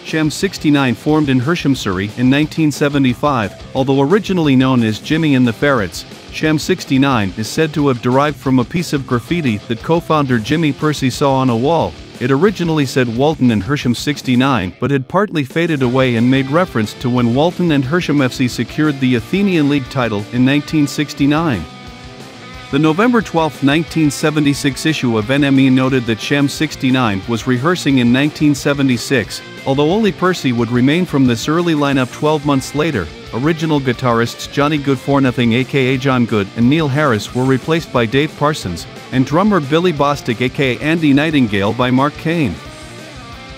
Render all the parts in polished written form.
Sham 69 formed in Hersham Surrey in 1975, although originally known as Jimmy and the Ferrets. Sham 69 is said to have derived from a piece of graffiti that co-founder Jimmy Pursey saw on a wall. It originally said Walton and Hersham 69 but had partly faded away and made reference to when Walton and Hersham FC secured the Athenian League title in 1969. The November 12, 1976 issue of NME noted that Sham 69 was rehearsing in 1976, although only Pursey would remain from this early lineup 12 months later. Original guitarists Johnny Goodfornothing aka John Good and Neil Harris were replaced by Dave Parsons, and drummer Billy Bostic aka Andy Nightingale by Mark Cain.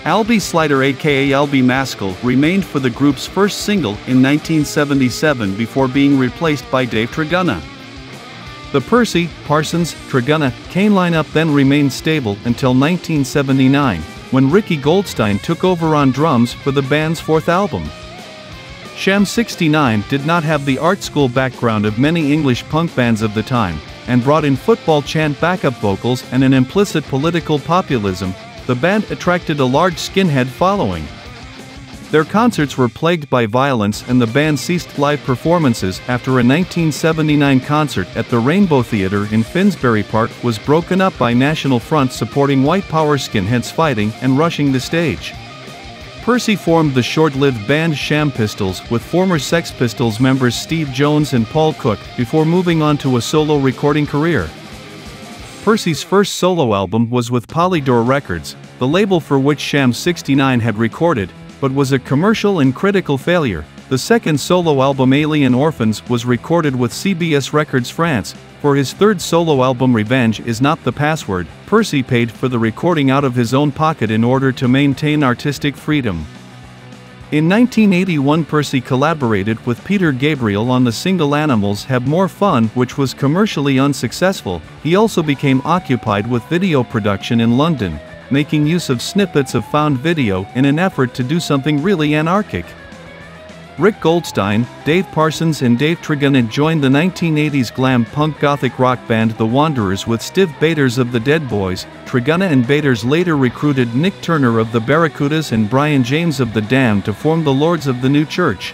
Albie Slider aka Albie Maskell remained for the group's first single in 1977 before being replaced by Dave Tregunna. The Pursey, Parsons, Tregunna, Cain lineup then remained stable until 1979, when Ricky Goldstein took over on drums for the band's fourth album. Sham 69 did not have the art school background of many English punk bands of the time, and brought in football chant backup vocals and an implicit political populism. The band attracted a large skinhead following. Their concerts were plagued by violence and the band ceased live performances after a 1979 concert at the Rainbow Theatre in Finsbury Park was broken up by National Front supporting white power skinheads fighting and rushing the stage. Pursey formed the short-lived band Sham Pistols with former Sex Pistols members Steve Jones and Paul Cook before moving on to a solo recording career. Pursey's first solo album was with Polydor Records, the label for which Sham 69 had recorded, but was a commercial and critical failure. The second solo album Alien Orphans was recorded with CBS Records France. For his third solo album Revenge Is Not the Password, Pursey paid for the recording out of his own pocket in order to maintain artistic freedom. In 1981 Pursey collaborated with Peter Gabriel on the single Animals Have More Fun, which was commercially unsuccessful. He also became occupied with video production in London, making use of snippets of found video in an effort to do something really anarchic. Rick Goldstein, Dave Parsons and Dave Tregunna joined the 1980s glam punk gothic rock band The Wanderers with Stiv Bators of the Dead Boys. Tregunna and Bators later recruited Nick Turner of the Barracudas and Brian James of the Damned to form the Lords of the New Church.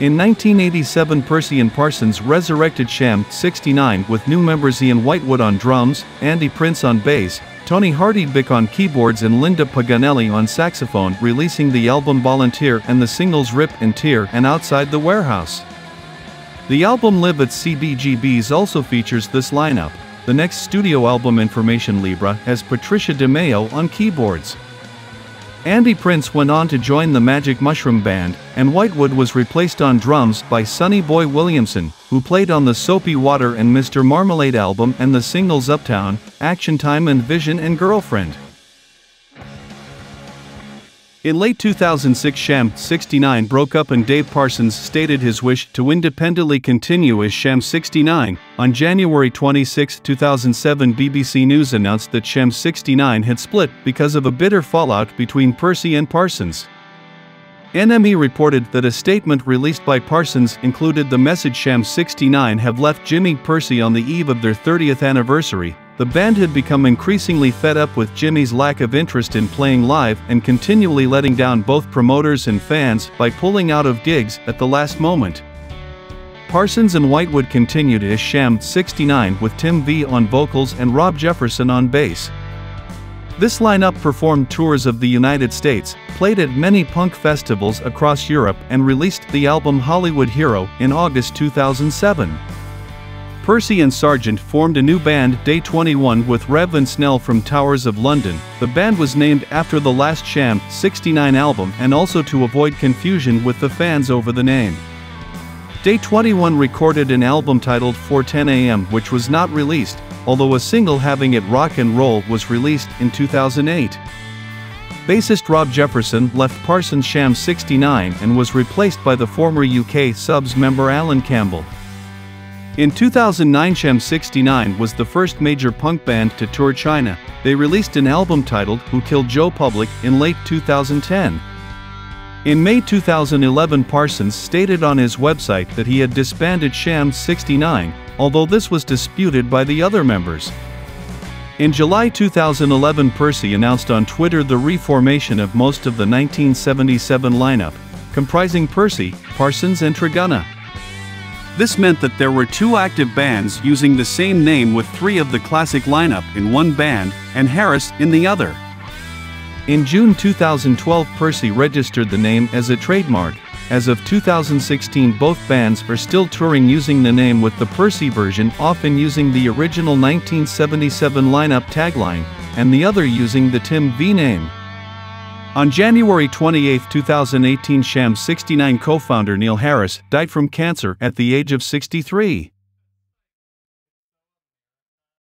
In 1987 Pursey and Parsons resurrected Sham 69 with new members Ian Whitewood on drums, Andy Prince on bass, Tony Hardie Bick on keyboards and Linda Paganelli on saxophone, releasing the album Volunteer and the singles Rip and Tear and Outside the Warehouse. The album Live at CBGB's also features this lineup. The next studio album Information Libre has Patricia de Mayo on keyboards. Andy Prince went on to join the Magic Mushroom Band, and Whitewood was replaced on drums by Sonny Boy Williamson, who played on the Soapy Water and Mr. Marmalade album and the singles Uptown, Action Time and Vision and Girlfriend. In late 2006 Sham 69 broke up and Dave Parsons stated his wish to independently continue as Sham 69. On January 26, 2007 BBC News announced that Sham 69 had split because of a bitter fallout between Pursey and Parsons. NME reported that a statement released by Parsons included the message Sham 69 have left Jimmy Pursey on the eve of their 30th anniversary. The band had become increasingly fed up with Jimmy's lack of interest in playing live and continually letting down both promoters and fans by pulling out of gigs at the last moment. Parsons and Whitewood continued as Sham 69 with Tim V on vocals and Rob Jefferson on bass. This lineup performed tours of the United States, played at many punk festivals across Europe and released the album Hollywood Hero in August 2007. Pursey and Sargent formed a new band Day 21 with Rev and Snell from Towers of London. The band was named after the last Sham 69 album and also to avoid confusion with the fans over the name. Day 21 recorded an album titled 4:10 AM which was not released, although a single having it Rock and Roll was released in 2008. Bassist Rob Jefferson left Parsons Sham 69 and was replaced by the former UK Subs member Alan Campbell. In 2009 Sham 69 was the first major punk band to tour China. They released an album titled Who Killed Joe Public in late 2010. In May 2011 Parsons stated on his website that he had disbanded Sham 69, although this was disputed by the other members. In July 2011, Pursey announced on Twitter the reformation of most of the 1977 lineup, comprising Pursey, Parsons and Tregunna. This meant that there were 2 active bands using the same name, with 3 of the classic lineup in one band and Harris in the other. In June 2012, Pursey registered the name as a trademark. As of 2016, both bands are still touring using the name, with the Pursey version often using the original 1977 lineup tagline, and the other using the Tim V name. On January 28, 2018, Sham's '69 co-founder Neil Harris died from cancer at the age of 63.